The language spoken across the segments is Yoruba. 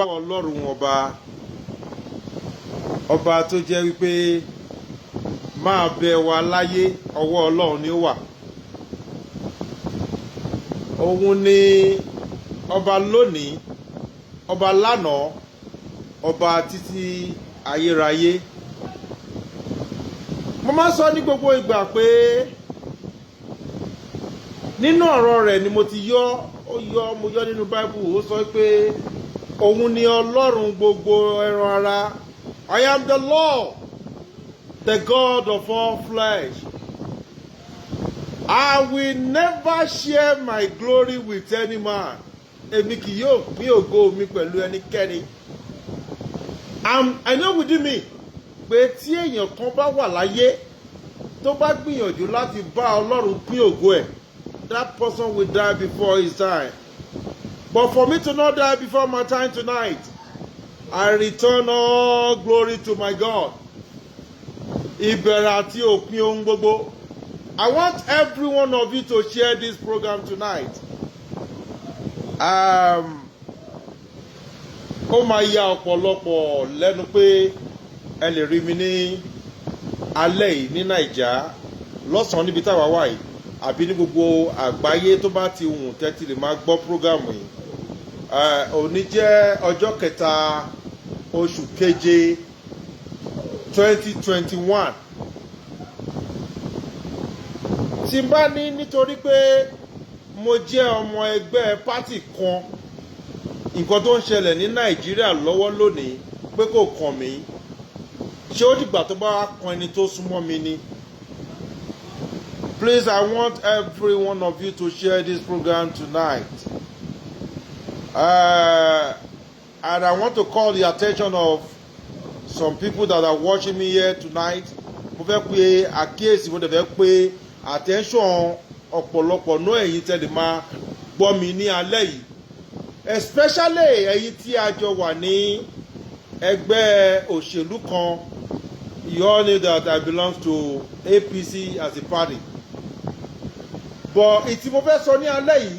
Ọlọ́run ọba tó jẹ́ wípé máa bẹ wa láyé ọwọ́ Ọlọ́run ni ó wà. Òun ni ọba lónìí, ọba lánàá, ọba títí ayérayé. Mo máa sọ ní gbogbo ìgbà pé nínú ọ̀rọ̀ rẹ̀ ni mo yọ nínú Bible. Ó sọ pé òun ni Ọlọ́run gbogbo ẹran ara. I am the Lord, the God of all flesh. I will never share my glory with any man. Èmi kì yóò pín ògo mi pẹ̀lú ẹnikẹ́ni. I know within me pé tí èèyàn kan bá wà láyé tó bá gbìyànjú láti bá Ọlọ́run pín ògo ẹ̀, that person will die before his time. But for me to not die before my time tonight, I return all glory to my God. Ìbẹ̀rẹ̀ àti òpin ohun gbogbo. I want every one of you to share this program tonight. Ó máa ya ọ̀pọ̀lọpọ̀ lẹ́nu pé ẹ lè rí mi ní alẹ́ yìí ní Naija lọ́sàn-án níbi táwa wà yìí àbí ní gbogbo àgbáyé tó bá ti hùn tẹ́tí lè máa gbọ́ prógámù yìí. Òní jẹ́ ọjọ́ kẹta oṣù keje 2021. Tí n bá ní nítorí pé mo jẹ́ ọmọ ẹgbẹ́ pátì kan, nǹkan tó ń ṣẹlẹ̀ ní Nàìjíríà lọ́wọ́ lónìí pé kò kàn mí, ṣé ó dìgbà tó bá kan ẹni tó súnmọ́ mi ni? Please, I want every one of you to share this program tonight. And I want to call the attention of some people that are watching me here tonight. Mo fẹ́ pe àkíyèsí, mo dẹ̀ fẹ́ pe attention ọ̀pọ̀lọpọ̀ náà ẹ̀yin tẹ́lẹ̀ máa gbọ́ mi ní alẹ́ yìí. Especially ẹ̀yin tí a jọ wà ní ẹgbẹ́ òṣèlú kan. You all know that I belong to APC as a party. But ìtí mo fẹ́ sọ ní alẹ́ yìí,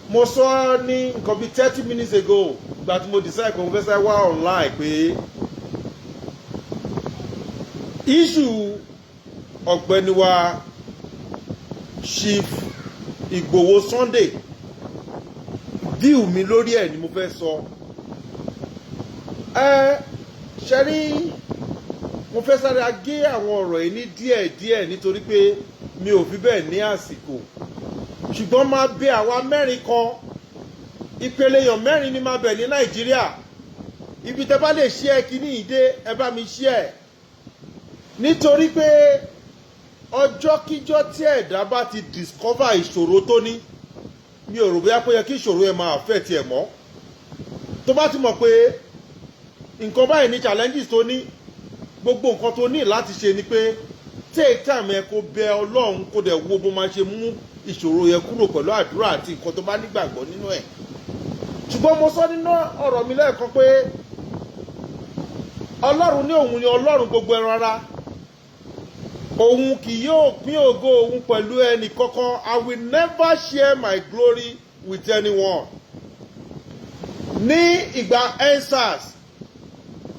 mo sọ ní nǹkan bíi 30 minutes ago ìgbà tí mo decide pé mo fẹ́ sáré wá online pé issue ọ̀gbẹ́ni wa Chief Igboho Sunday, view mi lórí ẹ̀ ni mo fẹ́ sọ. Ṣe rí, mo fẹ́ sáré agé àwọn ọ̀rọ̀ yìí ní díẹ̀díẹ̀ nítorí pé mi ò fi bẹ́ẹ̀ ní àsìkò. Ṣùgbọ́n máa bẹ̀ àwa mẹ́rin kan, ìpele èèyàn mẹ́rin ni máa bẹ̀ ní Nàìjíríà. Ibi tẹ́ bá lè share kíní ìdé, ẹ bá mi share. Nítorí pé ọjọ́ kíjọ́ tí ẹ̀dá bá ti discover ìṣòro tó ní, mi ò rò bóyá pé yẹ kí ìṣòro ẹ máa affect ẹ mọ́. Tó bá ti mọ̀ pé nǹkan báyìí ní challenges tó ní, gbogbo nǹkan tó ní láti ṣe ni pé take time ẹ kó bẹ Ọlọ́run kó dẹ̀ wo bó máa ṣe mú ìṣòro yẹn kúrò pẹ̀lú àdúrà àti nǹkan tó bá nígbàgbọ́ nínú ẹ̀. Ṣùgbọ́n mo sọ nínú ọ̀rọ̀ mi lẹ́ẹ̀kan pé Ọlọ́run ní òun ni Ọlọ́run gbogbo ẹran ara. Òun kì yóò pín ògo òun pẹ̀lú ẹnì kankan. I will never share my glory with anyone. Ní ìgbà EndSARS,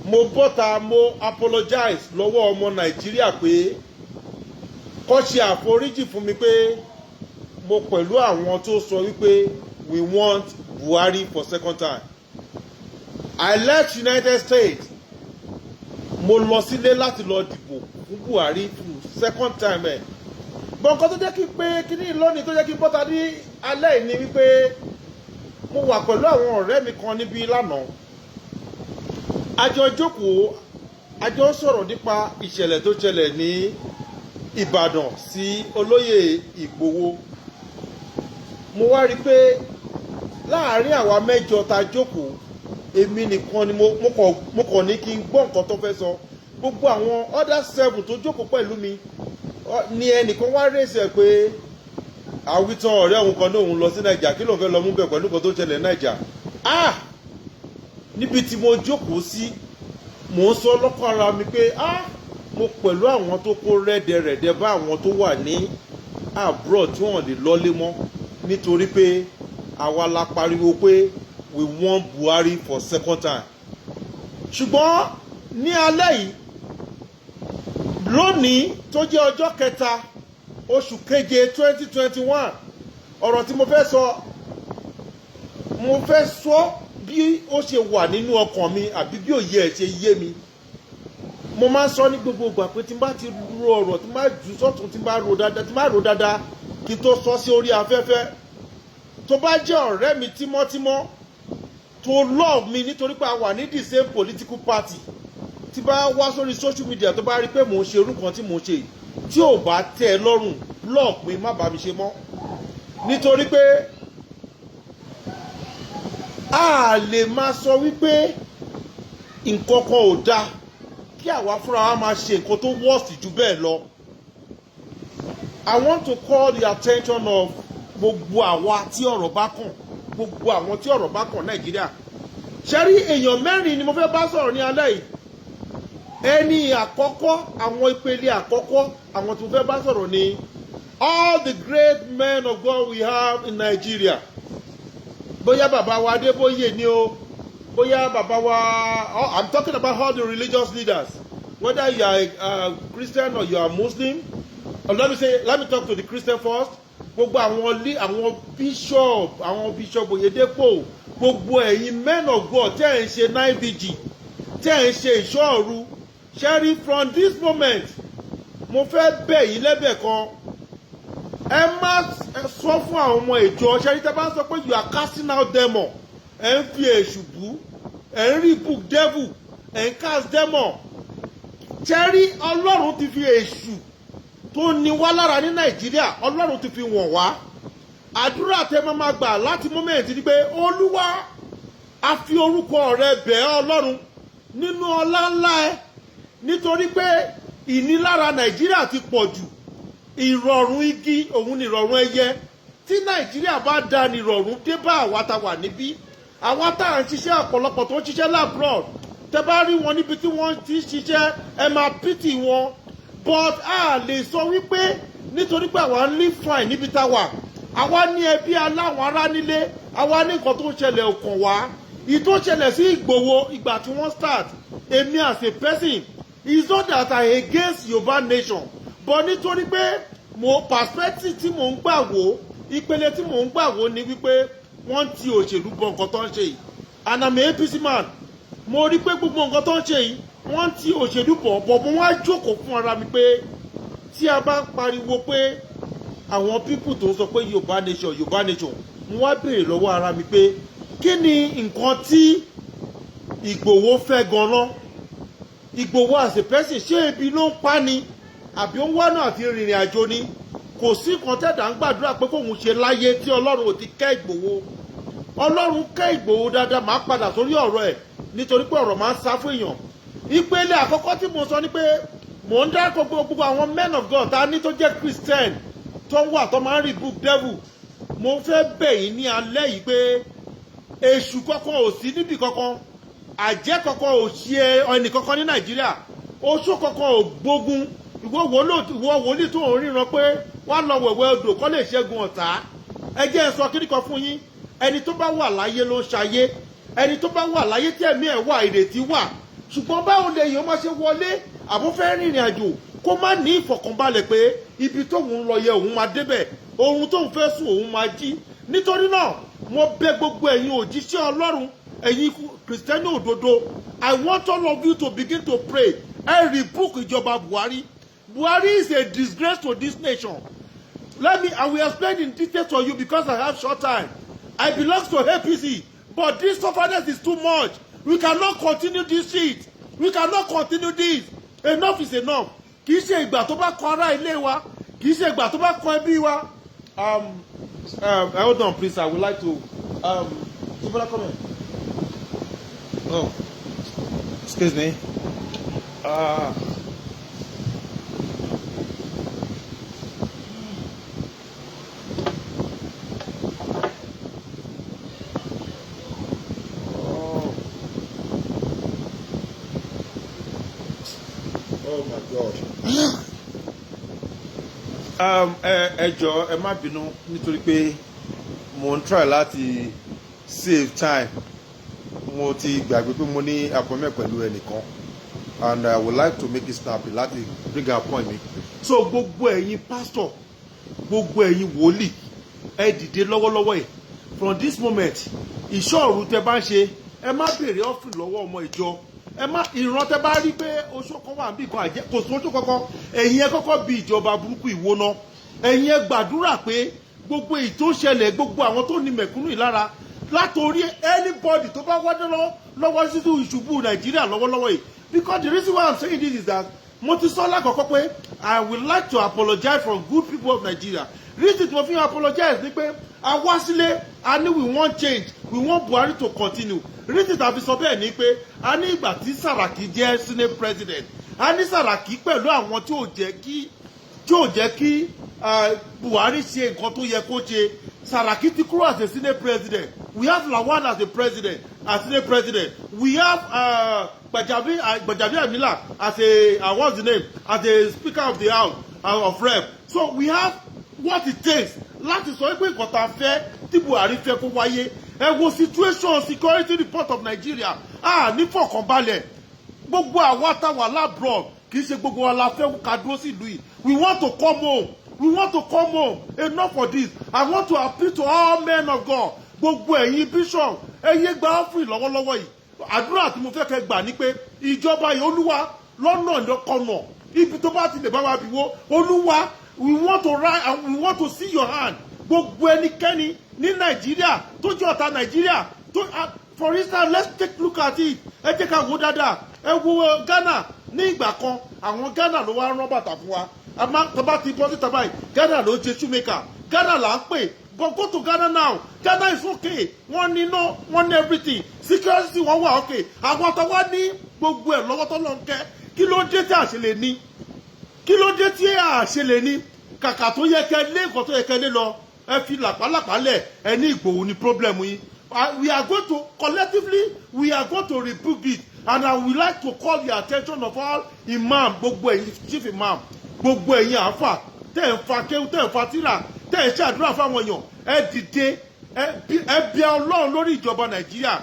mo bọ́ta mo apologize lọ́wọ́ ọmọ Nàìjíríà pé kó ṣe àforíjì fún mi pé mo pẹ̀lú àwọn tó sọ wípé we want Buhari for second time. I left United States. Mo lọ sílé láti lọ dìbò fún Buhari fún second time ẹ̀. But nǹkan tó jẹ́ kí pé kíní lónìí tó jẹ́ kí bọ́ta ní alẹ́ ni wípé mo wà pẹ̀lú àwọn ọ̀rẹ́ mi kan níbi lánàá. A jọ jókòó, a jọ sọ̀rọ̀ nípa ìṣẹ̀lẹ̀ tó ṣẹlẹ̀ ní Ìbàdàn sí olóyè Ìgbòho. Mo wá rí pé láàárín àwa mẹ́jọ ta jókòó, èmi nìkan ni mo kàn ní kí n gbọ́ nǹkan tó fẹ́ sọ. Gbogbo àwọn other 7 tó jókòó pẹ̀lú mi ni ẹnìkan wá rèsẹ̀ pé àwítán ọ̀rẹ́ òun kan náà òun lọ sí Nàìjà, kí ló ń fẹ́ lọ mú bẹ̀ pẹ̀lú nǹkan tó ṣẹlẹ̀ Nàìjà. Níbi tí mo jókòó sí, mò ń sọ lọ́kàn ara mi pé mo pẹ̀lú àwọn tó kó rẹ́dẹ̀rẹ̀dẹ̀ bá àwọn tó wà ní abroad tí wọ́n lè lọ́lé mọ́ nítorí pé àwa la pariwo pé we want Buhari for second time. Ṣùgbọ́n ní alẹ́ yìí lónìí tó jẹ́ ọjọ́ kẹta oṣù keje 2021 ọ̀rọ̀ tí mo fẹ́ sọ bí ó ṣe wà nínú ọkàn mi àbí bí òye ẹ̀ ṣe yé mi. Mo máa ń sọ ní gbogbo ìgbà pé tí n bá ti ro ọ̀rọ̀ tí n bá jù sọ́tún tí n bá ro dáadáa kí n tó sọ sí orí afẹ́fẹ́. Tó bá jẹ́ ọ̀rẹ́ mi tímọ́tímọ́ tó love mi nítorí pé a wà ní the same political party, tí bá wá sórí social media tó bá rí pé mò ń ṣe irú kan tí mò ń ṣe tí ò bá tẹ́ ẹ lọ́rùn block mi, má bá mi ṣe mọ́. Nítorí pé a lè máa sọ wípé nǹkan kan ò dáa kí àwa fúnra wa máa ṣe nǹkan tó worst jù bẹ́ẹ̀ lọ. I want to call the attention of gbogbo àwa tí ọ̀rọ̀ bá kàn, gbogbo àwọn tí ọ̀rọ̀ bá kàn Nàìjíríà. Ṣé rí èèyàn mẹ́rin ni mo fẹ́ bá sọ̀rọ̀ ní alẹ́ yìí. Ẹni àkọ́kọ́, àwọn ìpele àkọ́kọ́, àwọn tí mo fẹ́ bá sọ̀rọ̀ ni all the great men of God we have in Nigeria. Bóyá bàbá wa Adébóyè ni o, bóyá bàbá wa, I'm talking about all the religious leaders, whether you are a Christian or you are Muslim. Or let me talk to the Christian first. Gbogbo àwọn bishop, Oyedepo, gbogbo ẹ̀yin men of God tẹ́ ẹ̀ ń ṣe 9VG, tẹ́ ẹ̀ ń ṣe ìṣọ́ọ̀rù. Ṣẹ́rí, from this moment mo fẹ́ bẹ̀ yín lẹ́bẹ̀ kan, ẹ má sọ fún àwọn ọmọ ìjọ. Ṣẹ́rí, tẹ́ bá sọ pé you are casting out demon, ẹ̀ ń fi èṣù bú, ẹ̀ ń rebuke devil, ẹ̀ ń cast demon. Ṣẹ́rí, Ọlọ́run ti fi èṣù tó ní wá lára ní Nàìjíríà, Ọlọ́run ti fi wọ̀n wá. Àdúrà tẹ́ máa gbà láti mọ́mẹ́ǹtì ni pé Olúwa, a fi orúkọ rẹ bẹ̀ ẹ́ Ọlọ́run nínú ọlá ńlá ẹ, nítorí pé ìnilára Nàìjíríà ti pọ̀ jù. Ìrọ̀rùn igi òun ni ìrọ̀rùn ẹyẹ. Tí Nàìjíríà bá da ni ìrọ̀rùn dé bá àwa tá wà níbí. Àwa tá à ń ṣiṣẹ́ ọ̀pọ̀lọpọ̀ tó ń ṣiṣẹ́ labroad, tẹ́ bá rí wọn níbi tí wọ́n ti ṣiṣẹ́ ẹ máa pity wọn. But a lè sọ wípé nítorí pé àwa ń live fine níbi tá wà, àwa ní ẹbí aláwọn ará nílé, àwa ní nǹkan tó ń ṣẹlẹ̀ ọkàn wá. Ìtò ṣẹlẹ̀ sí Ìgbòho ìgbà tí wọ́n start, èmi as a person, it's not that I against Yorùbá nation, but nítorí pé perspective tí mò ń gbà wò, ìpele tí mò ń gbà wò ni wípé wọ́n ti òṣèlú bọ nǹkan tó ń ṣe yìí. And I'm an APC man. Mo rí pé gbogbo nǹkan tó ń ṣe yìí wọ́n ti òṣèlú bọ̀ mo wá jókòó fún ara mi pé tí a bá ń pariwo pé àwọn people tó ń sọ pé Yorùbá nation, mo wá béèrè lọ́wọ́ ara mi pé kí ni nǹkan tí Ìgbòho fẹ́ gan-an? Ìgbòho as a person, ṣé ebi ló ń pa ni àbí ó ń wá náà àti rìnrìn àjò ni? Kò sí nǹkan tẹ̀dá ń gbàdúrà pé kóun ṣe láyé tí Ọlọ́run ò ti kẹ́ Ìgbòho. Ọlọ́run kẹ́ Ìgbòho dáadáa. Máa padà sórí ọ̀rọ̀ ẹ̀ nítorí pé ọ̀rọ̀ máa ń sá fún èèyàn. Ìpele àkọ́kọ́ tí mo sọ ni pé mò ń dárúkọ gbogbo àwọn men of God tá a ní tó jẹ́ Christian tó ń wà tó máa ń rebuke devil. Mo fẹ́ bẹ̀ yín ní alẹ́ yìí pé èṣù kankan ò sí níbì kankan, àjẹ́ kankan ò ṣe ẹnì kankan ní Nàìjíríà, oṣó kankan ò gbógun. Ìwọ wòlíì tó ń ríran pé wá lọ wẹ̀wẹ̀ odò kọ́ lè ṣẹ́gun ọ̀tá. Ẹ jẹ́ sọ kíní kan fún yín, ẹni tó bá wà láyé ló ń ṣayé, ẹni tó bá wà láyé tí ẹ̀mí ẹ̀ wà ìrètí wà. Ṣùgbọ́n báwo lè yàn máa ṣe wọlé àbó fẹ́ rìnrìn àjò kó má ní ìfọ̀kànbalẹ̀ pé ibi tóun ń lọ yẹ òun máa débẹ̀, ohun tóun fẹ́ sùn òun máa jí. Nítorí náà mo bẹ̀ gbogbo ẹ̀yin òjíṣẹ́ Ọlọ́run, ẹ̀yin Kristẹni òdodo, I want all of you to begin to pray. Ẹ rebuke ìjọba Buhari. Buhari is a disgrace to this nation. I will explain in detail to you because I have short time. I belong to APC, but this sufferness is too much. We cannot continue this shit. We cannot continue this. Enough is enough. Kì í ṣe ìgbà tó bá kọ ará ilé wa, kì í ṣe ìgbà tó bá kọ ẹbí wa. Hold on, please. I would like to. People are coming. Oh, excuse me. Oh my God. Ẹ jọ̀ọ́ ẹ má bínú nítorí pé mo ń try láti save time. mo ti gbàgbé pé mo ní appointment pẹ̀lú ẹnìkan and I would like to make it snappy láti bring a point mi. So gbogbo ẹ̀yin pastor gbogbo ẹ̀yin wòlíì ẹ dìde lọ́wọ́lọ́wọ́ yìí from this moment ìṣọ́ọ̀rù tẹ bá ń ṣe ẹ má béèrè ọ́fìn lọ́wọ́ ọmọ ìjọ ẹ má ìran tẹ bá rí pé oṣù kan wà níbì kan àjẹ kò sí oṣù kankan ẹ̀yin ẹ kọ́kọ́ bí ìjọba burúkú ìwóná ẹ̀yin ẹ gbàdúrà pé gbogbo èyí tó ṣẹlẹ̀ gbogbo àwọn tó ní mẹ̀kúnnù ìlara látòrí anybody tó bá wájú lọ́wọ́ sísú ìṣubú nàìjíríà lọ́wọ́lọ́wọ́ yìí because the reason why I'm saying this is that mo ti sọ lákọ̀ọ́kọ́ pé I would like to apologize from good people of Nigeria reason mo fi apologize ni pé a wá sílé a ní we want change we want Buhari to continue reason tàbí sọ bẹ́ẹ̀ ni pé a ní ìgbà tí Saraki jẹ́ senate president a ní Saraki pẹ̀lú àwọn tí ò jẹ́ kí Buhari ṣe nǹkan tó yẹ kó ṣe Saraki ti kúrò as a senate president we have Lawan as senate president we have Gbajabiamila as what's the name as a speaker of the house of rep so we have what it takes láti sọ pé nǹkan tá a fẹ́ tí Buhari fẹ́ kó wáyé ẹ wo situation security report of Nigeria ní fọkànbalẹ̀ gbogbo àwa táwa labroad kì í ṣe gbogbo wa la fẹ́ ká dúró sí ìlú yìí we want to come home enough for this I want to appeal to all men of God gbogbo ẹ̀yin bishop ẹ̀yin gba offering lọ́wọ́lọ́wọ́ yìí àdúrà tí mo fẹ́ kẹ́ gbà ní pé ìjọba yìí olúwa lọ́nà ìdọ́kọ̀nà ibi tó bá ti lè bá wa bìwó olúwa we want to write and we want to see your hand gbogbo ẹnikẹ́ni ní nàìjíríà tó jẹ́ ọ̀tá nàìjíríà tó for instance let's take a look at it ẹ jẹ́ ká wo dáadáa ẹ wo Ghana ní ìgbà kan àwọn Ghana ló wá rán bàtà fún wa àmọ́ tó bá ti bọ́ síta báyìí Ghana ló ṣe shoemaker Ghana là ń pè but go to Ghana now Ghana is okay wọ́n ní iná wọ́n ní everything security wọ́n wà okay àwọn tó wá ní gbogbo ẹ̀ lọ́wọ́ tó lọ ń kẹ́ kí ló dé tí a ṣe lè ní kàkà tó yẹ kẹ́ lé nǹkan tó yẹ kẹ́ lé lọ ẹ fi làpálàpá lẹ̀ ẹ ní Ìgbòho ní problem yìí we are going to collectively we are going to rebuke it and I would like to call the attention of all imam gbogbo ẹ̀yin chief imam gbogbo ẹ̀yin àáfà tẹ́ ẹ̀ fa kéwù tẹ́ ẹ̀ fa tírà tẹ́ ẹ̀ ṣàdúrà fáwọn èèyàn ẹ dìde ẹ bẹ̀ Ọlọ́run lórí ìjọba Nàìjíríà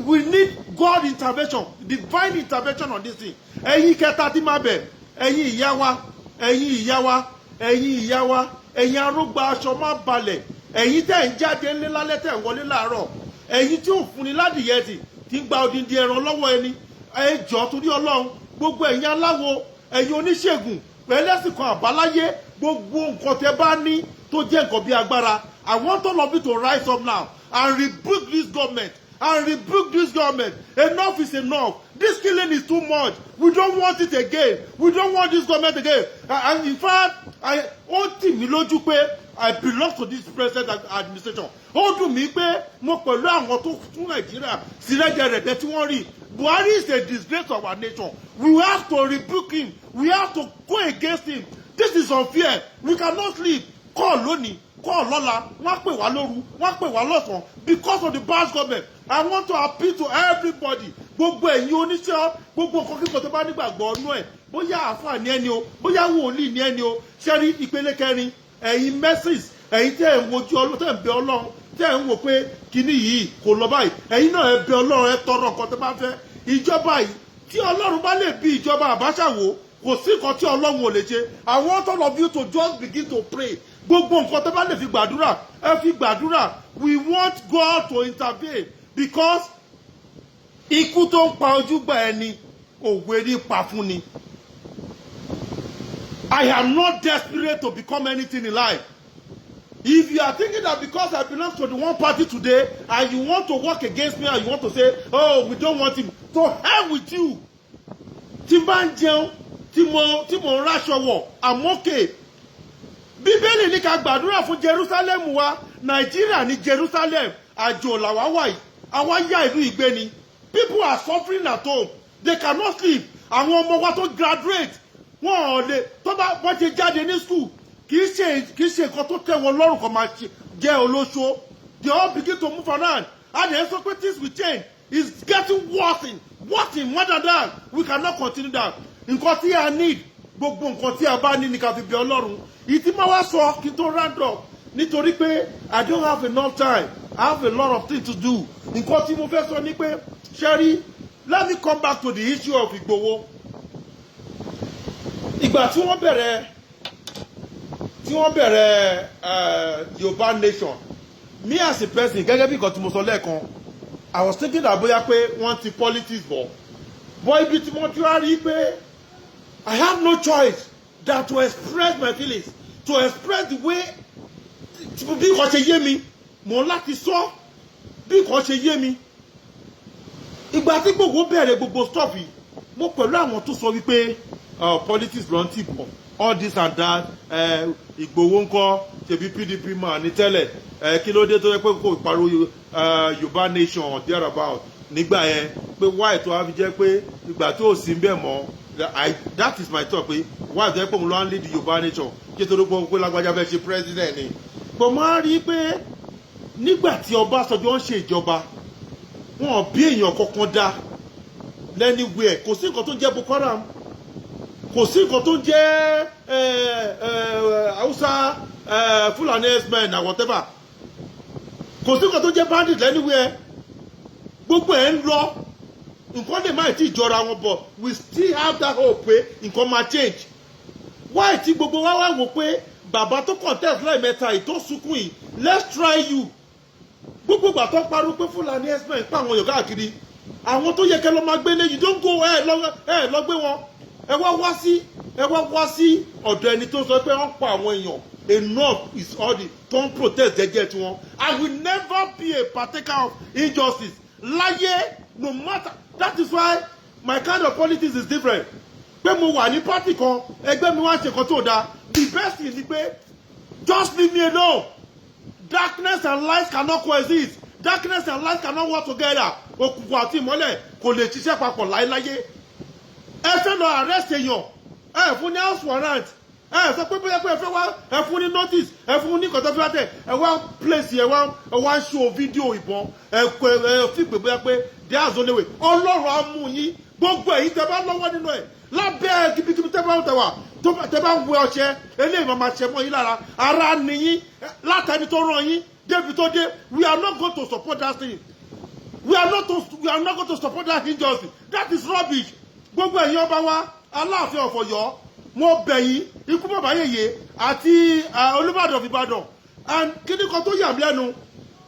we need God intervention divine intervention on this thing ẹ̀yin kẹta tí máa bẹ̀ ẹ̀yin ìyá wa ẹ̀yin arúgbó aṣọ má balẹ̀ ẹ̀yin tẹ́ ń jáde ńlẹ́ lálẹ́ tẹ́ ń wọlé láàárọ̀ ẹ̀yin tí ò fúnni ládìyẹ tí ń gba odindi ẹran lọ́wọ́ ẹni ẹ jọ̀ọ́ torí Ọlọ́run gbogbo ẹ̀yin aláwo ẹ̀yin oníṣègùn pẹ̀lẹ́sìn kan àbáláyé gbogbo nǹkan tẹ́ bá ní tó jẹ́ nǹkan bí agbára I want all of you to rise up now and rebuke this government enough is enough this killing is too much we don't want it again we don't want this government again and in fact ó tì mí lójú pé I belong to this present administration ó dùn mí pé mo pẹ̀lú àwọn tó tún Nàìjíríà sí rẹ́jẹrẹ̀dẹ̀ tí wọ́n rí Buhari is a disgrace of our nation we have to rebuke him we have to go against him this is unfair we cannot sleep call lónìí call lọ́la wọ́n pè wá lóru wọ́n pè wá lọ́sàn because of the bad government I want to appeal to everybody gbogbo ẹ̀yin oníṣẹ́ gbogbo nǹkan kíkọ tó bá nígbàgbọ́ ọ̀nù ẹ̀ bóyá àáfàá ní ẹni o bóyá wòlíì ní ẹni o ṣẹ́rí ìpele kẹrin ẹ̀yin mẹ́sìs ẹ̀yin tẹ́ ẹ̀ ń wojú Ọlọ́run tẹ́ ẹ̀ ń bẹ Ọlọ́run tẹ́ ẹ̀ ń wò pé kíní yìí kò lọ báyìí ẹ̀yin náà ẹ bẹ Ọlọ́run ẹ tọrọ nǹkan tó bá fẹ́ ìjọba yìí tí Ọlọ́run bá lè bí ìjọba Abacha wò kò sí nǹkan tí Ọlọ́run ò lè ṣe I want all of you to just begin to pray gbogbo nǹkan tó bá lè fi gbàdúrà ẹ fi gbàdúrà we want God to intervene because ikú tó ń pa ojúgbà ẹni òwe ní pa fún ni. I am not desperate to become anything in life. If you are thinking that because I belong to the one party today and you want to work against me and you want to say, oh, we don't want him, to hell with you. Tí n bá ń jẹun, tí mo ń ráṣọ wọ̀, I'm okay. Bíbélì ní ká gbàdúrà fún Jerusalem wa, Nàìjíríà ní Jerusalem, àjò làwa wà yìí, àwa yá ìlú ìgbé ni. People are suffering at home. They cannot sleep. Àwọn ọmọ wa tó graduate, wọ́n lè tó bá wọ́n ti jáde ní school. Kì í ṣe nǹkan tó tẹ́ wọn lọ́rùn kan máa jẹ́ olóṣó. They all begin to move around. And the expectations things will change. It's getting worse more than that. We cannot continue that. Nǹkan tí a need, gbogbo nǹkan tí a bá ní ní ká fi bẹ̀ Ọlọ́run. Ìtí máa wá sọ kí n tó round up nítorí pé I don't have enough time. I have a lot of things to do. Nǹkan tí mo fẹ́ sọ ni pé Sherry, let me come back to the issue of Igboho. Ìgbà tí wọ́n bẹ̀rẹ̀ Yorùbá nation, me as a person gẹ́gẹ́ bí nǹkan tí mo sọ lẹ́ẹ̀kan, I was thinking that bóyá pé wọ́n ti politics bọ̀. But ibi tí mo ti wá rí pé I have no choice than to express my feelings, to express the way bí nǹkan ṣe yé mi, mo láti sọ bí nǹkan ṣe yé mi. Ìgbà tí gbogbo bẹ̀rẹ̀ gbogbo stop yìí, mo pẹ̀lú àwọn tó sọ wípé politics ló ń tì bọ̀, all this and that, Ìgbòho ńkọ́ ṣebí PDP man ní tẹ́lẹ̀, kí ló dé tó yẹ pé kò pariwo Yorùbá nation there about nígbà yẹn pé why tó wá fi jẹ́ pé ìgbà tó sì ń bẹ̀ mọ́, that is my thought pé why tó yẹ pé mo lọ́n lead Yorùbá nation kí tó ló pé lágbájá fẹ́ ṣe president ni. But mo á rí i pé nígbà tí Ọbásanjọ́ ń ṣe ìjọba, wọn bí èèyàn kankan dá lẹ́niwẹ̀ẹ́, kò sí nǹkan tó ń jẹ́ Boko Haram, kò sí nǹkan tó ń jẹ́ Hausa Fulani herdsmen and whatever, kò sí nǹkan tó ń jẹ́ bandit lẹ́niwẹ̀ẹ́, gbogbo ẹ̀ ń lọ, nǹkan lè má ti jọra wọn bọ̀, we still have that hope pé nǹkan máa change. Why tí gbogbo wa wá wò pé bàbá tó contest lẹ́ẹ̀mẹ́ta yìí tó sunkún yìí, let's try you. Gbogbo ìgbà tó parọ́ pé Fulani herdsmen pa àwọn èèyàn káàkiri, àwọn tó yẹ kẹ́ lọ máa gbé léyìí don't go lọ gbé wọn, ẹ wá wá sí ọ̀dọ̀ ẹni tó sọ pé wọ́n pa àwọn èèyàn, enough is all the tó ń protest jẹ́jẹ́ tiwọn. I will never be a partaker of injustice láyé, no matter. That is why my kind of politics is different. Pé mo wà ní party kan, ẹgbẹ́ mi wá ṣe nǹkan tó dáa, the best thing ni pé just leave me alone. Darkness and light cannot coexist. Darkness and light cannot work together. Òkùnkùn àti ìmọ́lẹ̀ kò lè ṣiṣẹ́ papọ̀ láéláyé. Ẹ fẹ́ lọ arrest èèyàn, ẹ fún ní house warrant, ẹ sọ pé bóyá pé ẹ fẹ́ wá, ẹ fún ní notice, ẹ fún ní kọ̀tọ́ fíwá tẹ̀, ẹ wá place, ẹ wá show fídíò ìbọn, ẹ fi pé bóyá pé there's only way. Ọlọ́run á mú yín, gbogbo èyí tẹ bá lọ́wọ́ nínú ẹ̀, lábẹ́ kíbíkíbí tẹ bá tẹwà, tẹ bá wẹ ọṣẹ, eléyìí máa ṣẹ mọ́ yín lára, ara nìyín, látẹni tó ràn yín, débi tó dé, we are not going to support that thing. We are not going to support that injustice. That is rubbish. Gbogbo ẹ̀yin ọba wa, Aláàfin of Ọ̀yọ́, mo bẹ̀ yín, ikú bàbá yèyé àti Olúbàdàn of Ìbàdàn, and kíní kan tó yà mí lẹ́nu,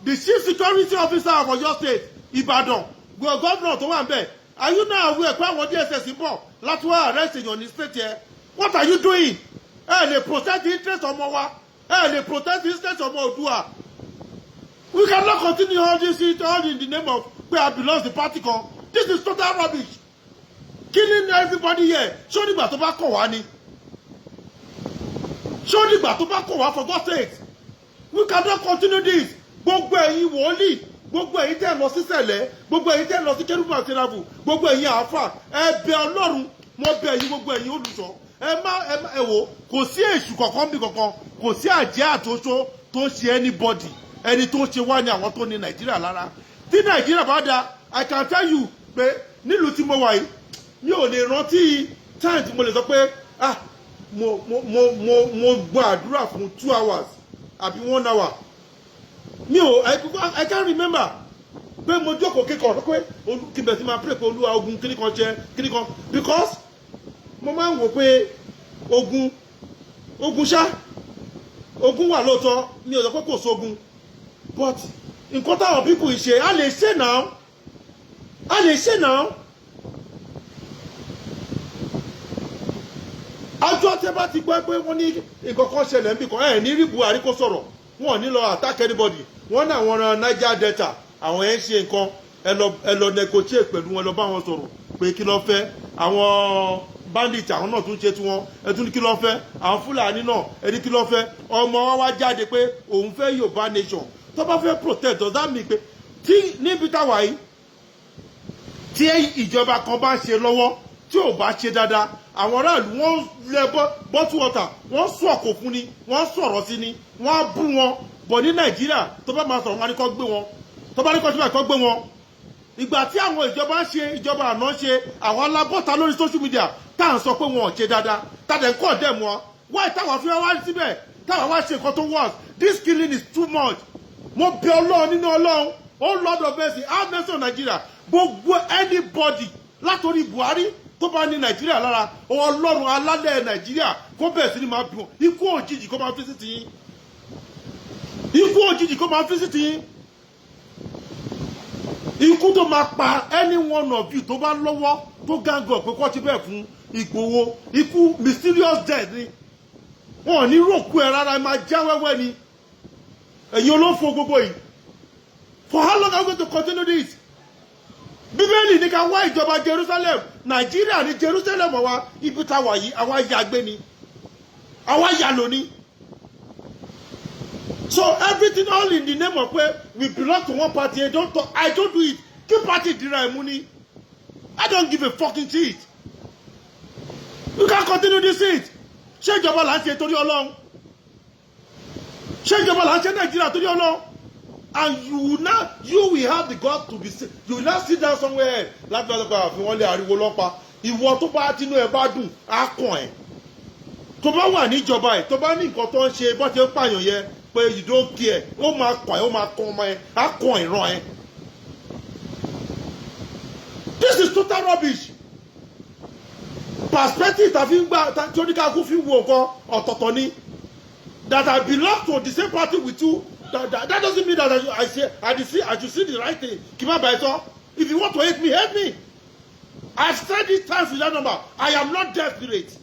the chief security officer of Ọ̀yọ́ state, Ìbàdàn, governor tó wà ń bẹ̀, are you now aware pé àwọn DSS ń bọ̀ láti wá arrest èèyàn ní state yẹn? What are you doing? Ẹ lè protect the interest ọmọ wa, ẹ lè protect the interest ọmọ Oòduà. We cannot continue all this all in the name of pé I belong to party kan. This is total rubbish. Killing everybody here. Ṣó nígbà tó bá kàn wá ni? Ṣó nígbà tó bá kàn wá, for God's sake? We cannot continue this. Gbogbo ẹ̀yin wòlíì, gbogbo ẹ̀yin tẹ́ lọ sí sẹ̀lẹ̀, gbogbo ẹ̀yin tẹ́ lọ sí kérúbù àti sẹ́ráfù, gbogbo ẹ̀yin àáfà, ẹ bẹ̀ Ọlọ́run, mo bẹ̀ yín gbogbo ẹ̀yin olùṣọ́. Ẹ wò, kò sí èṣù kankan bí kankan, kò sí àjẹ́ àtòṣó tó ṣe anybody. Ẹni tó ṣe wá ní àwọn tó ní Nàìjíríà lára. Tí Nàìjíríà bá da, I can tell you pé nílùú tí mo wà yìí, mi ò lè rántí time tí mo lè sọ pé mo gbọ́ àdúrà fún 2 hours àbí 1 hour. Mi ò, I can't remember pé mo jókòó kékeré pé kíbẹ̀ tí máa pray pé Olúwa ogun kíní kan jẹ́ kíní kan, because mo máa ń wò pé ogun ṣá, ogun wà lóòótọ́, mi ò sọ pé kò sógun, but nǹkan táwọn people ṣe, a lè ṣe náà, Ọjọ́ tẹ́ bá ti gbọ́ pé wọ́n ní nǹkan kan ṣẹlẹ̀ níbì kan, ẹ̀ ní rí Buhari kó sọ̀rọ̀, wọ́n ní lọ attack anybody, wọ́n ní àwọn ọ̀ràn Niger Delta, àwọn ẹ̀ ń ṣe nǹkan, ẹ lọ negotiate pẹ̀lú wọn, lọ bá wọn sọ̀rọ̀ pé kí ló fẹ́, àwọn bandit àwọn náà tún ṣe tí wọn, ẹ tún ní kí ló fẹ́, àwọn Fúlàní náà ẹ ní kí ló fẹ́, ọmọ wa wá jáde pé òun fẹ́ Yorùbá nation, tó bá fẹ́ protect does that mean pé tí níbi táwa yìí tí ìjọba kan bá ṣe lọ́wọ́ tí ò bá ṣe dáadáa, àwọn aráàlú wọ́n lẹ bottle water, wọ́n sọ̀kò fún ni, wọ́n sọ̀rọ̀ sí ni, wọ́n á bú wọn. Bọ̀ ní Nàìjíríà tó bá máa sọ̀rọ̀ wọn ní kó gbé wọn, tó bá ní kó ṣe kó gbé wọn. Ìgbà tí àwọn ìjọba ṣe, ìjọba àná ṣe, àwọn alábọ́ta lórí social media tá à ń sọ pé wọn ò ṣe dáadáa, tàdé ń kọ́ dẹ̀ wọn, wáyé táwọn fi wá síbẹ̀ táwọn wá ṣe nǹkan tó worse. This killing is too much. mo bẹ̀ Ọlọ́run nínú Ọlọ́run oh Lord of mercy have mercy on Nigeria gbogbo anybody látòrí Buhari tó bá ní Nàìjíríà lára Ọlọ́run alálẹ̀ Nàìjíríà kó bẹ̀rẹ̀ sí ni máa bí wọn ikú òjijì kó máa fi sí ti yín ikú òjijì kó máa fi sí ti yín ikú tó máa pa any one of you tó bá lọ́wọ́ tó gángọ̀ pé kọ́ ti bẹ́ẹ̀ fún Ìgbòho ikú mysterious death ni wọn ò ní ròkú ẹ rárá ẹ máa já wẹ́wẹ́ ni ẹ̀yin olófo gbogbo yìí for how long are we going to continue this? Bíbélì ní ká wá ìjọba Jerusalem Nàìjíríà ní Jerusalem àwa ibi tá wà yìí àwa yàgbé ni àwa yàlò ni so everything all in the name of pé we belong to one party I don't do it kí party dira ẹ̀ mú ni I don't give a fucking shit we can continue this shit ṣé ìjọba là ń ṣe torí Ọlọ́run ṣé ìjọba là ń ṣe Nàìjíríà torí Ọlọ́run and you will have the God to be you will not sit down somewhere láti wá lọ́pàá àfi wọ́n lé ariwo lọ́pàá ìwọ tó bá tinú ẹ bá dùn á kàn ẹ́ tó bá wà níjọba ẹ̀ tó bá ní nǹkan tó ń ṣe bó ṣe ń pààyàn yẹn pé you don't care ó máa kàn ẹ́ ó máa kàn ọmọ ẹ á kàn ìran ẹ. This is total rubbish perspective tàfi ń gbà tí oníkàkú fi wo nǹkan ọ̀tọ̀ọ̀tọ̀ ni that I belong to the same party with you. That doesn't mean that I should see the right thing. If you want to hate me. I've said it times with that number. I am not desperate.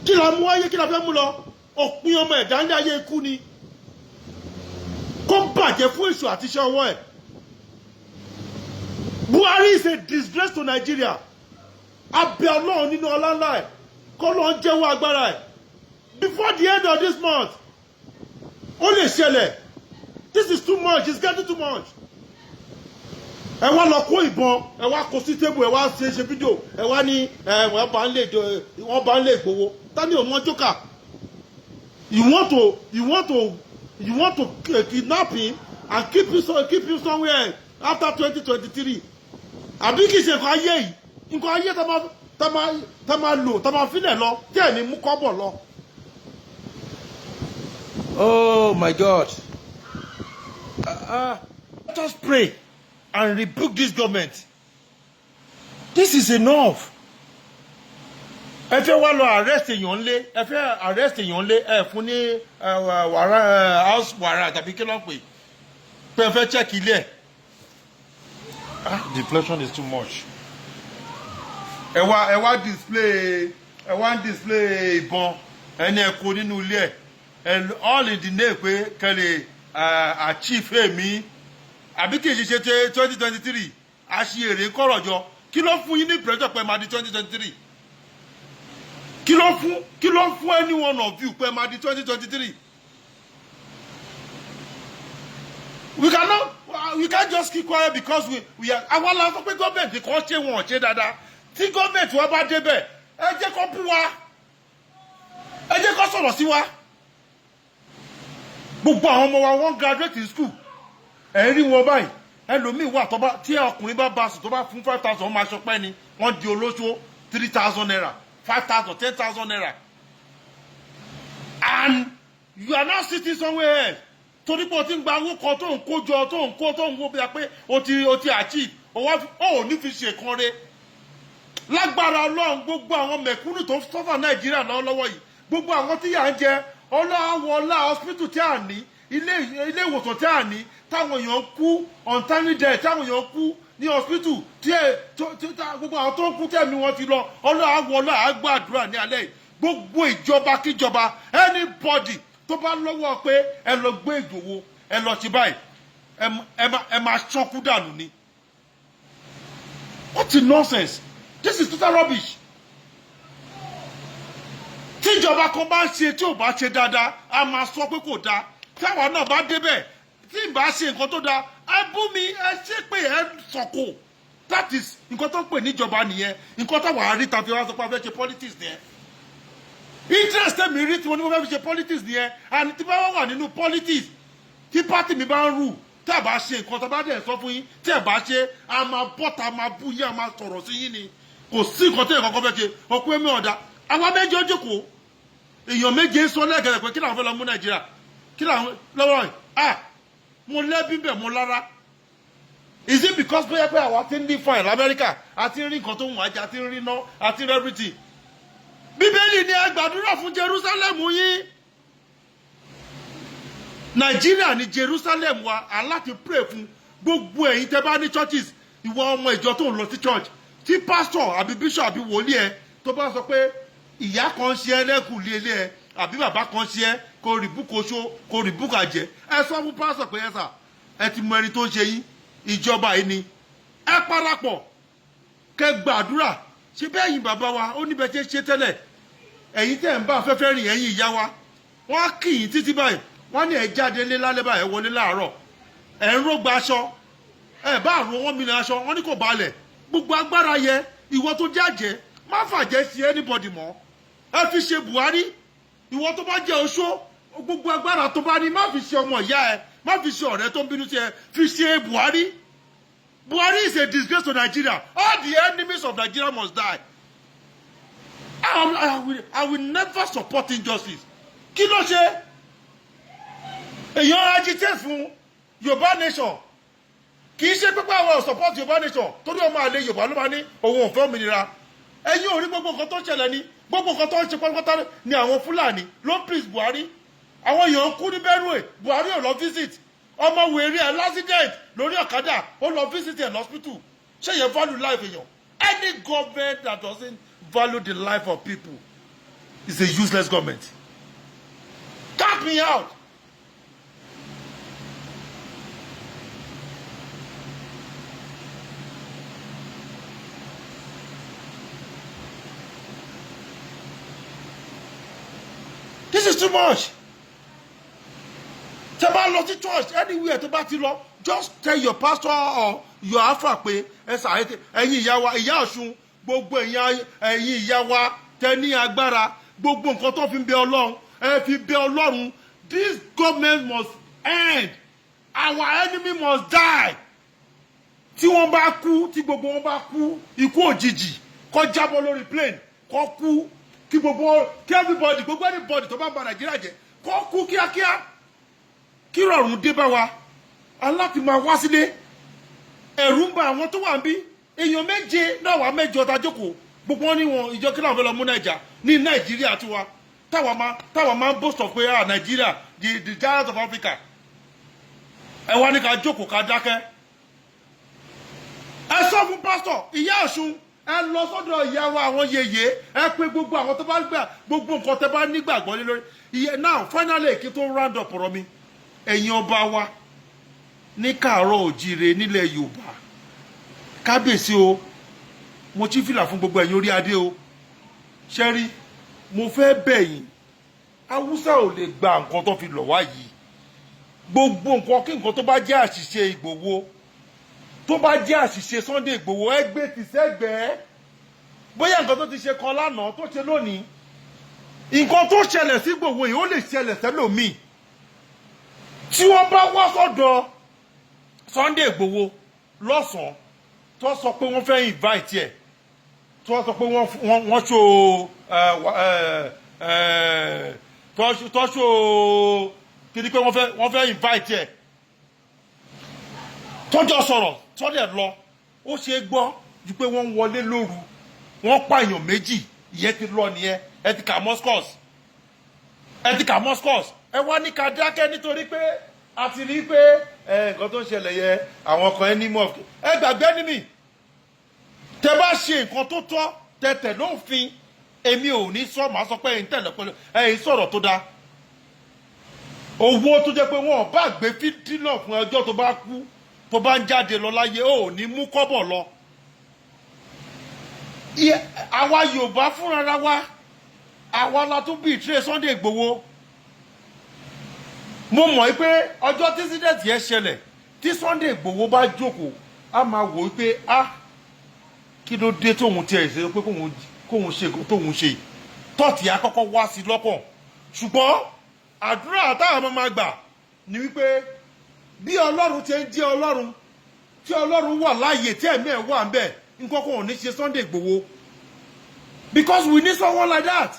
Kí la mú ayé kí la fẹ́ mú lọ? Òpin ọmọ ẹ̀dá ní ayé ikú ni. Kó bàjẹ́ fún èṣù àti iṣẹ́ ọwọ́ ẹ̀. Buhari is a disgrace to Nigeria. Abẹ́ Ọlọ́run nínú ọlá ńlá ẹ̀. Kó lọ jẹ́wọ́ agbára ẹ̀. Before the end of this month. Ó lè ṣẹlẹ̀. This is too much. It's getting too much. Ẹ wá lọ kó ìbọn, ẹ wá kó sí tébù, ẹ wá ṣe fídíò, ẹ wá ní wọ́n bá ń lè Ìgbòho. Tani òun wọn jókà. You want to kidnap him and keep him somewhere after 2023. Àbí kìí ṣe nǹkan ayé yìí. Nǹkan ayé tá máa lò, tá máa fílẹ̀ lọ, tí ẹ̀ ní mú kọ́bọ̀ lọ. Oh my God. Let us pray and rebuke this government. This is enough. Ẹ fẹ́ wá lọ arrest èèyàn lé, ẹ fẹ́ arrest èèyàn lé, ẹ fún ní house warrant tàbí kí ló ń pè. Pé ẹ fẹ́ check ilé ẹ̀. The inflation is too much. Ẹ wá display ìbọn ẹni ẹ kó nínú ilé ẹ̀. And all in the name pé kẹ́lẹ̀ achieve èmi àbí kì í ṣe 2023 àṣìírè kọ̀rọ̀jọ kí ló fún yín ní pressure pé máa di 2023 kí ló fún any one of you pé máa di 2023 we can't just keep quiet because we are àwọn la sọ pé gọ́ọ̀mẹ̀ntì kan ṣe wọn ṣe dáadáa tí gọ́ọ̀mẹ̀ntì wa bá débẹ̀ ẹ jẹ́ kó bú wa ẹ jẹ́ kó sọ̀rọ̀ sí wa. Gbogbo àwọn ọmọ wa wọ́n graduate in school ẹ̀ rí wọn báyìí ẹlòmíì wà tí ọkùnrin bá sùn tó bá fún 5,000 máa ṣọpẹ́ ni wọ́n di olóṣó 3,000 naira 5,000 10,000 naira and you are now sitting somewhere else torí pé o ti ń gba owó kan tó ń kó jọ tó ń wó bí i pé o ti achieve ò ní fi ṣe kan re lágbára Ọlọ́run gbogbo àwọn mẹ̀kúnnù tó sọ́fà Nàìjíríà lọ́wọ́ yìí gbogbo àwọn tí yà ń jẹ ọlọ́wọ́lá hospital tí a ní ilé ìwòsàn tí a ní táwọn èèyàn kú untimely death táwọn èèyàn kú ní hospital gbogbo àwọn tó ń kú tẹ̀mí wọn ti lọ ọlọ́wọ́lá àgbàdúrà ní alẹ́ yìí gbogbo ìjọba kíjọba anybody tó bá lọ́wọ́ pé ẹ lọ gbé Ìgbòho ẹ lọ sí báyìí ẹ máa ṣọ́kú dànù ni. What a nonsense. This is total rubbish. Tí ìjọba kan bá ń ṣe tí ò bá ṣe dáadáa a máa sọ pé kò dáa tí àwa náà bá débẹ̀ tí ì bá ṣe nǹkan tó dáa ẹ bú mi ẹ ṣe pé ẹ sọ̀kò. That is nǹkan tó ń pè níjọba nìyẹn nǹkan táwa rí tàbí wá sọ pé a fẹ́ ṣe politics nìyẹn. Interest mi rí tí mo ní mo fẹ́ fi ṣe politics nìyẹn and tí bá wà nínú politics tí party mi bá ń rù tí ẹ bá ṣe nǹkan tó bá dẹ̀ sọ fún yín tí ẹ bá ṣe a máa bọ́ta máa bú yín a máa sọ̀rọ̀ sí yín ni kò sí nǹkan tí ẹ̀ kọ́kọ́ fẹ́ ṣe ọkùnrin mi ọ̀dà àwọn méjì ó jókòó èèyàn méje ń sọ lẹ́gẹ̀rẹ̀ pé kí làwọn fẹ́ lọ mú Nàìjíríà kí làwọn lọ́wọ́ mo lẹ́bí bẹ̀ mo lára. Is it because bóyá pé àwa ti ń ní fine l'Amẹ́ríkà àti ń rí nǹkan tó ń wájà àti ń rí iná àti ń rí everything? Bíbélì ni ẹ gbàdúrà fún Jerusalem yín. Nàìjíríà ni Jerusalem wa, aláti pray fún gbogbo ẹ̀yin tẹ́ bá ní churches, ìwọ ọmọ ìjọ tó ń lọ sí church, tí pastor àbí bishop àbí wòlíì ẹ tó bá sọ pé ìyá kan ṣe ẹ́ lẹ́kùn lé ẹ àbí bàbá kan ṣe ẹ́ kó rìbúkọ oṣó kó rìbúkọ àjẹ́, ẹ sọ fún pastor pé ẹ sà ẹ ti mọ ẹni tó ń ṣe yín, ìjọba yìí ni ẹ parapọ̀ kẹ́ gbàdúrà. Ṣé bẹ́ẹ̀ yín bàbá wa ó níbẹ̀ tí ṣe tẹ́lẹ̀, ẹ̀yin tẹ́ ń bá afẹ́fẹ́ rìn ẹ̀yin ìyá wa wọ́n á kì í títí báyìí, wọ́n ní ẹ jáde lé lálẹ́ báyìí ẹ wọlé láàárọ̀ ẹ̀ ń rógbà aṣọ ẹ bá àrùn wọn mìíràn aṣọ wọn ní kò balẹ̀, gbogbo agbára yẹ ìwọ tó jájẹ má fàjẹ́ sí anybody mọ́, ẹ fi ṣe Buhari. Ìwọ tó bá jẹ́ oṣó gbogbo agbára tó bá ní má fi ṣe ọmọ ìyá ẹ, má fi ṣe ọ̀rẹ́ tó ń bínú sí ẹ, fi ṣe Buhari. Buhari is a disgrace to Nigeria. All the enemies of Nigeria must die. I will never support injustice. Kí ló ṣe? Èèyàn agitate fún Yorùbá nation. Kì í ṣe pé àwọn support Yorùbá nation torí ọmọ àlè Yorùbá ló máa ní òun ò fẹ́ òmìnira. Ẹ̀yin ò rí gbogbo nǹkan tó ń ṣẹlẹ̀ ní gbogbo nǹkan tó ń ṣe pátápátá ní àwọn Fúlàní ló ń please Buhari. Àwọn èèyàn kú ní Benue, Buhari ò lọ visit. Ọmọ wèrè ẹ̀ l'accident lórí ọ̀kadà ó lọ visit ẹ̀ hospital. Ṣé yẹn value life èèyàn? Any government that doesn't value the life of people is a useless government. Cut me out. This is too much. Tẹ́ bá lọ sí church anywhere tẹ́ bá ti lọ, just tell your pastor or your alpha pé ẹ ṣàyẹ̀tẹ̀ ẹ̀yin ìyá wa ìyá Ọ̀ṣun gbogbo ẹ̀yin ìyá wa tẹ́ ní agbára gbogbo nǹkan tó fi ń bẹ Ọlọ́run ẹ fi bẹ Ọlọ́run. This government must end. Our enemy must die. Tí wọ́n bá kú tí gbogbo wọn bá kú ikú òjijì kó jábọ́ lórí plane kó kú kí gbogbo kí everybody gbogbo anybody tó bá ń ba Nàìjíríà jẹ́ kó kú kíákíá kí rọrùn dé bá wa. Aláti máa wá sílé ẹ̀rù ń ba àwọn tó wà ń bí èèyàn méje náà wà mẹ́jọ tá jókòó gbogbo wọn ní wọn ìjọ kí làwọn fẹ́ lọ mú Nàìjà ní Nàìjíríà tiwa táwa máa ń boast of pé Nàìjíríà the giant of Africa. Ẹ wá ní ká jókòó ká dákẹ́. Ẹ sọ fún pásítọ̀ ìyá Ọ̀ṣun ẹ lọ sọ́dọ̀ ìyá wa àwọn yèyé ẹ pé gbogbo àwọn tó bá gbà gbogbo nǹkan tẹ́ bá nígbàgbọ́ lé lórí iye now finally kí tó round up ọ̀rọ̀ mi ẹ̀yin ọba wa ní káàárọ̀ òjíire nílẹ̀ Yorùbá kábíyèsí o mo ti fìlà fún gbogbo ẹ̀yin orí adé o ṣẹ́rí mo fẹ́ bẹ̀ yín Haúsá ò lè gba nǹkan tó fi lọ̀ wá yìí gbogbo nǹkan kí nǹkan tó bá jẹ́ àṣìṣe Ìgbòho tó bá jẹ́ àṣìṣe Sunday Ìgbòho ẹgbẹ́ ti sẹ́gbẹ̀ẹ́ bóyá nǹkan tó ti ṣe kan lánàá tó ṣe lónìí nǹkan tó ṣẹlẹ̀ sí Ìgbòho yìí ó lè ṣẹlẹ̀ sẹ́lòmíì tí wọ́n bá wá sọ́dọ̀ Sunday Ìgbòho lọ́sàn-án tó sọ pé wọ́n fẹ́ invite ẹ̀ tó sọ pé wọ́n ṣó kìí pé wọ́n fẹ́ invite ẹ̀ tọ́jọ́ sọ̀rọ̀ tọ́lẹ̀ lọ ó ṣe gbọ́ ju pé wọ́n wọlé lóru wọ́n pààyàn méjì ìyẹn ti lọ nìyẹn ẹ ti kà Moscow ẹ wá ní ká dákẹ́ nítorí pé a ti rí pé nǹkan tó ń ṣẹlẹ̀ yẹ àwọn kan ẹni mọ̀ ẹ gbàgbé ní mi tẹ bá ṣe nǹkan tó tọ́ tẹ̀tẹ̀ lófin èmi ò ní sọ màá sọ pé ẹ̀yin tẹ̀lé pẹ̀lú ẹ̀yin sọ̀rọ̀ tó dáa owó tó jẹ́ pé wọ́n bá gbé fídílọ̀ fún ọjọ́ tó bá kú tó bá ń jáde lọ láyé ò ní mú kọ́bọ̀ lọ àwa Yorùbá fúnra wa àwa la tún bí ìtíré Sunday Ìgbòho mo mọ̀ pé ọjọ́ tí sídẹ̀tì yẹn ṣẹlẹ̀ tí Sunday Ìgbòho bá jókòó a máa wò pé kí ló dé tóun tiẹ̀ ṣe pé kóun ṣe tóun ṣe tọ́ọ̀tì àkọ́kọ́ wá sí lọ́kàn ṣùgbọ́n àdúrà táwọn ọmọ máa gbà ní wípé bí Ọlọ́run ti ń jẹ́ Ọlọ́run tí Ọlọ́run wà láàyè tí ẹ̀mí ẹ̀ wà ń bẹ̀ nǹkan kan ò ní ṣe Sunday Ìgbòho because we need someone like that.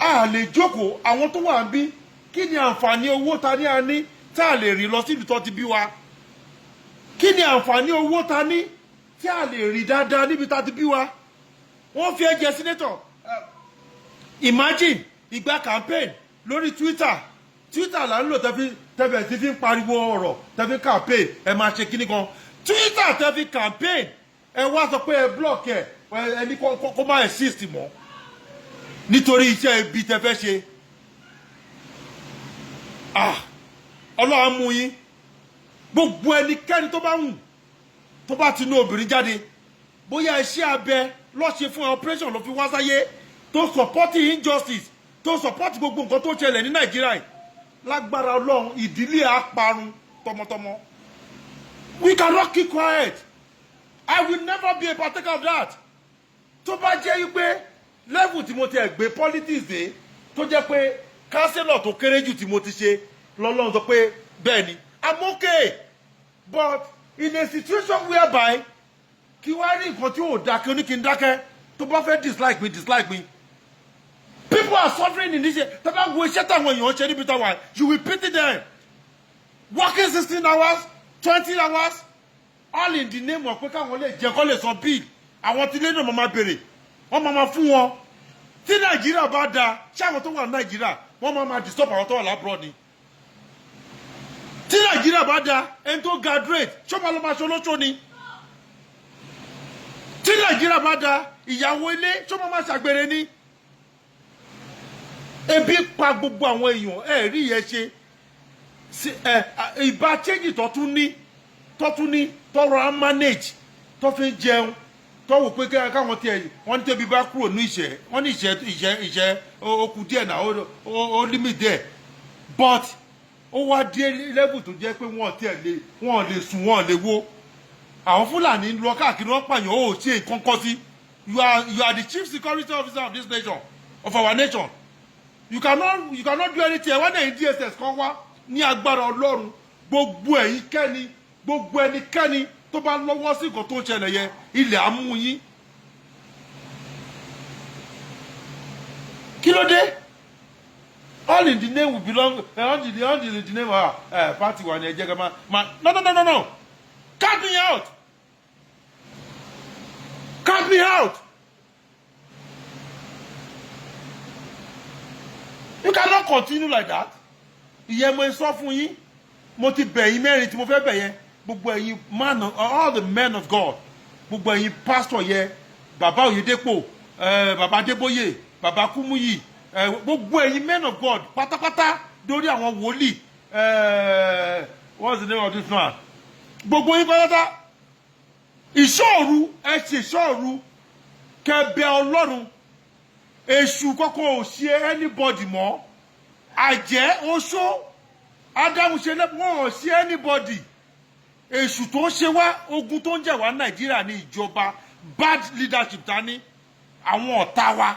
A lè jókòó àwọn tó wà ń bí kí ni àǹfààní owó ta ní a ní tá a lè rìn lọ síbi tó ti bí wa kí ni àǹfààní owó ta ní tí a lè rí dáadáa níbi tá a ti bí wa wọ́n fi ẹ́ jẹ senator imagine ìgbà campaign lórí Twitter là ń lò tẹ́fẹ̀ tí fi ń pariwo ọ̀rọ̀ tẹ́fẹ̀ campaign ẹ máa ṣe kíní kan Twitter tẹ́fẹ̀ campaign ẹ wá sọ pé ẹ block ẹ ẹni kó má exist mọ́ nítorí iṣẹ́ ibi tẹ́fẹ́ ṣe Ọlọ́run mú yín gbogbo ẹnikẹ́ni tó bá wù tó bá ti nú obìnrin jáde bóyá iṣẹ́ abẹ ló ṣe fún operation ló fi wá sáyé tó support injustice tó support gbogbo nǹkan tó ṣẹlẹ̀ ní Nàìjíríà yìí lágbára Ọlọ́run ìdílé àparun tọmọtọmọ. We cannot keep quiet. I will never be a partaker of that. tó bá jẹ́ wípé level tí mo ti ẹ̀gbẹ́ politics dé tó jẹ́ pé councillor tó kéré jù tí mo ti ṣe lọ́lọ́run sọ pé bẹ́ẹ̀ ni I'm okay but in a situation whereby kí wá rí nǹkan tí ò dákẹ́ oní kí n dákẹ́ tó bá fẹ́ dislike me people are suffering in this tó bá wo iṣẹ́ táwọn èèyàn ṣe níbi táwọn you will pity them working 16 hours 20 hours all in the name of pé káwọn lè jẹ kọ́ lè san bill àwọn tí lé náà máa béèrè wọ́n máa fún wọn tí Nàìjíríà bá da ṣé àwọn tó wà ní Nàìjíríà wọ́n máa disturb àwọn tó wà lábúrò ni tí Nàìjíríà bá da ẹni tó graduate ṣọ́ba ló máa ṣe olóṣó ni tí Nàìjíríà bá da ìyàwó ilé ṣọ́ba máa ṣàgbèrè ni ebi pa gbogbo àwọn èèyàn rí yẹn ṣe ìbá change tó tún ní tọrọ á manage tó fi jẹun tó wò pé káwọn tiẹ̀ wọ́n ní tẹ́bi bá kúrò ní ìṣẹ́ wọ́n ní ìṣẹ́ okùn díẹ̀ náà ó limit there but ó wá dé level tó jẹ́ pé wọ́n lè sùn wọ́n lè wo àwọn Fúlàní lọ káàkiri wọ́n pààyàn ó ṣe nǹkan kan sí you are the chief security officer of this nation of our nation you cannot do anything wọ́n dẹ̀ DSS kan wá ní agbára Ọlọ́run gbogbo ẹnikẹ́ni tó bá lọ́wọ́ sí nǹkan tó ń ṣẹlẹ̀ yẹn ilẹ̀ amú yín kí ló dé all in the name we belong all in the name of party wa ni ẹ jẹ́ ká máa no cut me out you cannot continue like that ìyẹn mo sọ fún yín mo ti bẹ̀ yín mẹ́rin tí mo fẹ́ bẹ̀ yẹn gbogbo ẹ̀yin all the men of God gbogbo ẹ̀yin pastor yẹ bàbá Oyèdépò bàbá Adébóyè bàbá Kúmúyì gbogbo ẹ̀yin men of God pátápátá dórí àwọn wòlíì what's the name of this man gbogbo yín pátápátá ìṣòru ẹ ṣe ìṣòru kẹbẹ Ọlọ́run èṣù kọ́kọ́ ò ṣe anybody mọ́ àjẹ́ oṣó Ádámù ṣe lẹ́pọ̀ ò ṣe anybody èṣù tó ń ṣe wá ogun tó ń jà wá Nàìjíríà ní ìjọba bad leadership ta ní àwọn ọ̀tá wa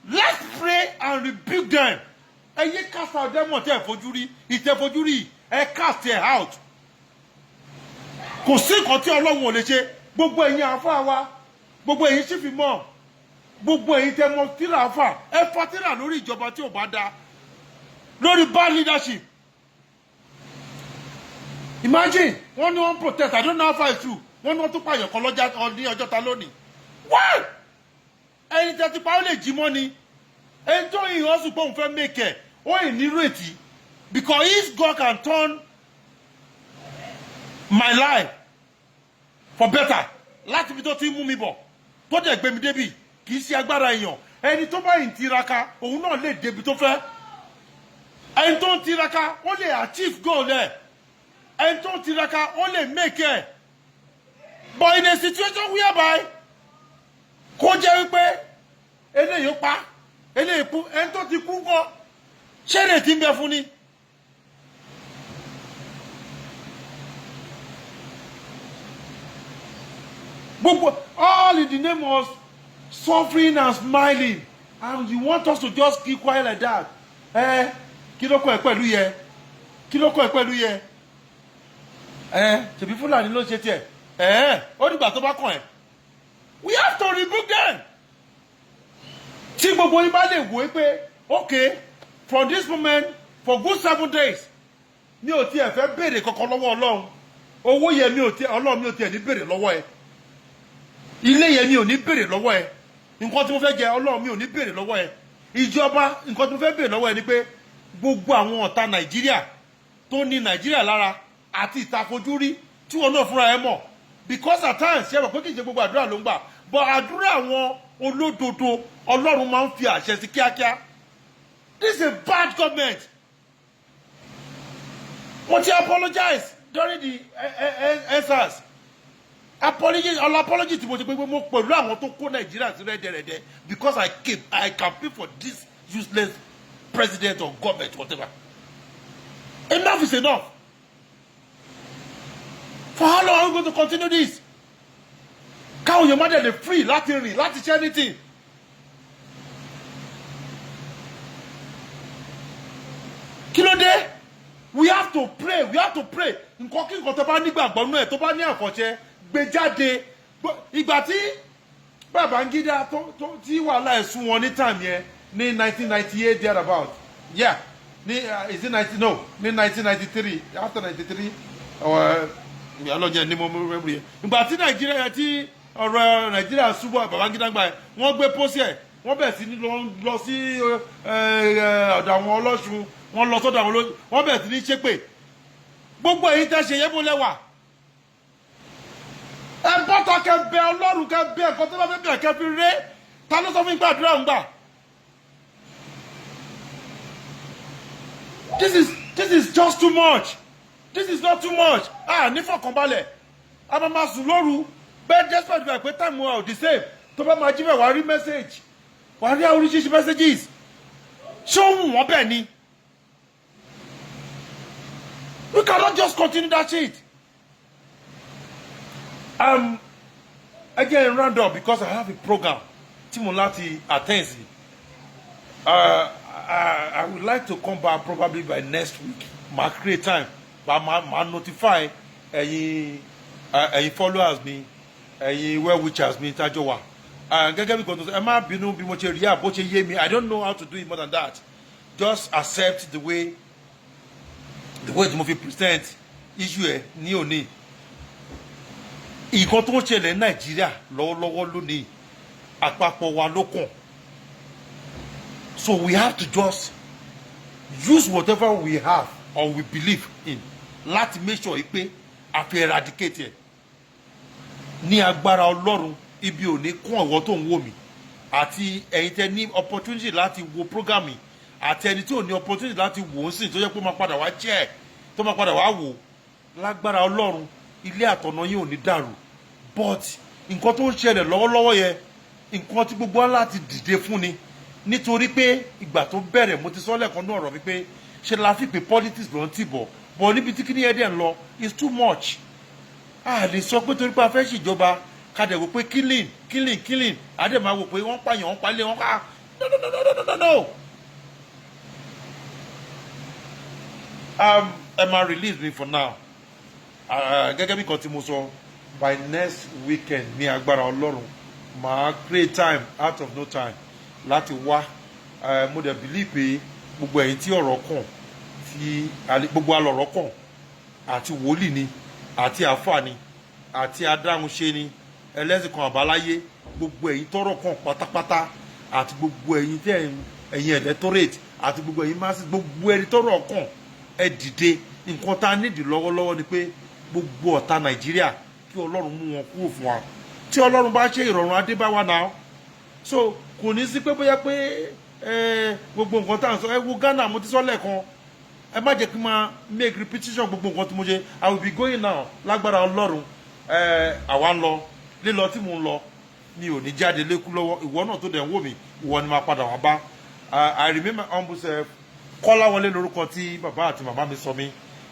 let's pray and rebuke them ẹ yé cast out demon tẹ́ ìtẹ́fojú rí ẹ cast it out kò sí nǹkan tí Ọlọ́run ò lè ṣe gbogbo ẹ̀yin àfáà wa gbogbo ẹ̀yin sì fi mọ́ gbogbo ẹ̀yin tẹ́ mọ̀ tíra àfáà ẹ fa tíra lórí ìjọba tí ò bá da lórí bad leadership. Imagine wọ́n ní wọ́n protest I don't know how far it's true wọ́n ní wọ́n tún pààyàn kan ní Ọjọ́ta lónìí why ẹni tẹ́ ti pa ó lè jí mọ́ ni ẹni tó yìn ọ́ sùn pé òun fẹ́ make ẹ̀ ó yìn ní rètí because if God can turn my life for better láti ibi tó ti mú mi bọ̀ tó dẹ̀ gbé mi débi kì í ṣe agbára èèyàn ẹni tó bá yìn tiraka òun náà lè débi tó fẹ́ ẹni tó ń tiraka ó lè achieve goal ẹ̀ ẹni tó ń tiraka ó lè make ẹ̀ but in a situation whereby kó jẹ́ wípé eléyìí pa eléyìí kú ẹni tó ti kú kọ́ ṣé lè ti ń bẹ fún ni. gbogbo all in the name of suffering and smiling and you want us to just keep quiet like that kí ló kọ́ ẹ pẹ̀lú yẹ kí ló kọ́ ẹ pẹ̀lú yẹ ṣèbí Fúlàní ló ṣe tiẹ̀ ó dìgbà tó bá kàn ẹ́ we have to rebuke them tí gbogbo yín bá lè wò ó pé okay from this moment for good 7 days mi ò tiẹ̀ fẹ́ béèrè kankan lọ́wọ́ Ọlọ́run owó yẹn Ọlọ́run mi ò tiẹ̀ ní béèrè lọ́wọ́ ẹ ilé yẹn mi ò ní béèrè lọ́wọ́ ẹ nǹkan tí mo fẹ́ jẹ Ọlọ́run mi ò ní béèrè lọ́wọ́ ẹ ìjọba nǹkan tí mo fẹ́ béèrè lọ́wọ́ ẹ ni pé gbogbo àwọn ọ̀tá Nàìjíríà tó ní Nàìjíríà lára àti ìtafojúrí tí wọn náà fúnra ẹ mọ̀ because at times ṣe mọ̀ pé kì í ṣe gbogbo àdúrà ló ń gbà but àdúrà àwọn olódodo Ọlọ́run máa ń fi àṣẹ sí kíákíá this is a bad government. Mo ti apologize during the EndSARS apology tí mo ti pé mo pẹ̀lú àwọn tó kó Nàìjíríà sí rẹ́dẹ̀rẹ́dẹ́ because I campaign for this useless president or government whatever. Enough is enough. For how long are we going to continue this? Káwọn èèyàn má dẹ̀ lè free láti rìn láti ṣe anything. Kí ló dé? We have to pray. Nǹkan kí nǹkan tó bá nígbàgbọ́ nínú ẹ̀ tó bá ní àfọ̀ṣẹ gbé jáde. Ìgbà tí Babangida tí wàhálà ẹ̀sùn wọn ní time yẹn ní 1998 there about. Yeah. Is it 90? No. Ní 1993. After 93. Ọlọ́jẹ́ ní mo remember yẹn. Ìgbà tí Nàìjíríà tí ọ̀rọ̀ Nàìjíríà ṣubú Babangida gbà ẹ̀ wọ́n gbé pósí ẹ̀ wọ́n bẹ̀ sí lọ sí ọ̀dọ̀ àwọn ọlọ́ṣun wọ́n lọ sọ́dọ̀ àwọn olóyún wọ́n bẹ̀rẹ̀ sí ní ṣépè gbogbo èyí tẹ́ ṣe yẹ́ bó lẹ́wà ẹ bọ́tọ̀ kẹ bẹ Ọlọ́run kẹ bẹ ẹ̀kọ́ tó bá fẹ́ bẹ̀rẹ̀ kẹ fi ré ta ló sọ fún gbàdúrà ń gbà. This is just too much. This is not too much. Nífọ̀kànbalẹ̀ a máa sùn lóru bẹ́ẹ̀ despite the fact pé time wa ò the same tó bá máa jí bẹ́ẹ̀ wàá rí message wàá rí oríṣiríṣi messages ṣé ó wù wọ́n bẹ́ẹ̀ ni. We cannot just continue that shit. Again, round up because I have a program. Timolati attends. I would like to come back probably by next week. My create time, but my notify any followers me, any well wishers me tajowa. Gẹ́gẹ́ bí kò tó ẹ má bínú bí mo ṣe rí bó ṣe yé mi. I don't know how to do it more than that. Just accept the way tí mo fi present issue ẹ ní òní nǹkan tó ń ṣẹlẹ̀ ní Nàìjíríà lọ́wọ́lọ́wọ́ lónìí àpapọ̀ wa ló kàn so we have to just use whatever we have or we believe in láti make sure pé a fi eradicate ẹ ní agbára Ọlọ́run ibi ò ní kún ọ̀wọ́ tó ń wò mí àti ẹ̀yin tẹ́ ní opportunity láti wo program yìí àti ẹni tí ò ní opportunity láti wò ó sìn tó yẹ pé ó máa padà wá jẹ́ tó máa padà wá wò lágbára Ọlọ́run ilé àtọ̀nà yìí ò ní dàrú but nǹkan tó ń ṣẹlẹ̀ lọ́wọ́lọ́wọ́ yẹn nǹkan tí gbogbo wa láti dìde fún ni nítorí pé ìgbà tó bẹ̀rẹ̀ mo ti sọ lẹ́ẹ̀kan náà ọ̀rọ̀ wípé ṣe la fi pé politics ló ń tì bọ̀ but níbi tí kíní ẹ̀dẹ̀ ń lọ is too much a lè sọ pé torí pé a fẹ́ ṣèjọba ká dẹ̀ wò pé killing adé máa wò pé wọ́n pààyàn wọ́n palẹ̀ wọ́n ká no. Emma release me for now. Gẹ́gẹ́ bí kan tí mo sọ by next weekend ní agbára Ọlọ́run màá create time out of no time láti wá mo dẹ̀ believe pé gbogbo ẹ̀yin tí ọ̀rọ̀ kàn tí gbogbo alọ̀rọ̀ kàn àti wòlíì ni àti àfáà ni àti adáhunṣe ni ẹlẹ́sìn kan àbáláyé gbogbo ẹ̀yin tọ́rọ̀ kàn pátápátá àti gbogbo ẹ̀yin tẹ́ ẹ̀yin electorate àti gbogbo ẹ̀yin masses gbogbo ẹ̀yin tọ́rọ̀ kàn ẹ dìde nǹkan tá a nídìí lọ́wọ́lọ́wọ́ ni pé gbogbo ọ̀tá Nàìjíríà kí Ọlọ́run mú wọn kúrò fún wa tí Ọlọ́run bá ṣe ìrọ̀rùn adébáwá náà so kò ní sí pé bóyá pé gbogbo nǹkan tá à ń sọ ẹ wo Ghana mo ti sọ lẹ́ẹ̀kan ẹ má jẹ́ kí n máa make repetition gbogbo nǹkan tí mo ṣe I will be going now lágbára Ọlọ́run àwa ń lọ lílọ tí mo ń lọ mi ò ní jáde lékú lọ́wọ́ ìwọ náà tó dẹ̀ ń wò mí ìwọ ni máa padà wá bá I remain my humble self Kọ́láwọlé lórúkọ tí bàbá àti màmá mi sọ mí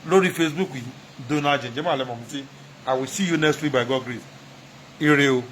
lórí Facebook yìí Donald Jẹ̀ǹjẹ̀ Màlẹ́ Mọ̀mí tí I will see you next week by God grace. Ire o.